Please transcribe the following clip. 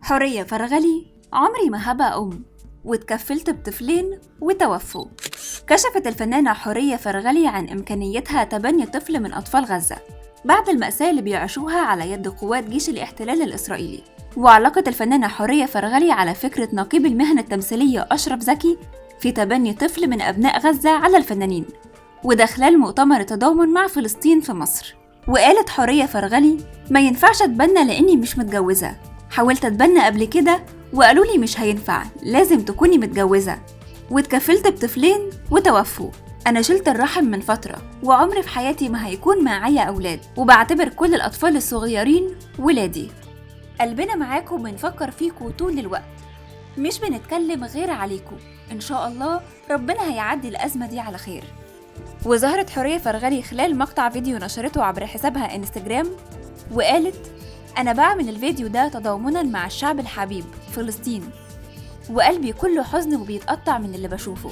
حورية فرغلي عمري ما هبقى أم، واتكفلت بطفلين وتوفوا. كشفت الفنانة حورية فرغلي عن إمكانيتها تبني طفل من أطفال غزة بعد المأساة اللي بيعيشوها على يد قوات جيش الاحتلال الإسرائيلي. وعلقت الفنانة حورية فرغلي على فكرة نقيب المهنة التمثيلية أشرف زكي في تبني طفل من أبناء غزة على الفنانين، وده خلال مؤتمر التضامن مع فلسطين في مصر. وقالت حورية فرغلي: ما ينفعش أتبنى لأني مش متجوزة، حاولت أتبنى قبل كده وقالوا لي مش هينفع، لازم تكوني متجوزة، واتكفلت بطفلين وتوفوا. أنا شلت الرحم من فترة، وعمري في حياتي ما هيكون معايا أولاد، وبعتبر كل الأطفال الصغيرين ولادي. قلبنا معاكم، بنفكر فيكم طول الوقت، مش بنتكلم غير عليكم. إن شاء الله ربنا هيعدي الأزمة دي على خير. وظهرت حورية فرغلي خلال مقطع فيديو نشرته عبر حسابها انستجرام، وقالت: أنا بعمل الفيديو ده تضامنا مع الشعب الحبيب فلسطين، وقلبي كله حزن وبيتقطع من اللي بشوفه.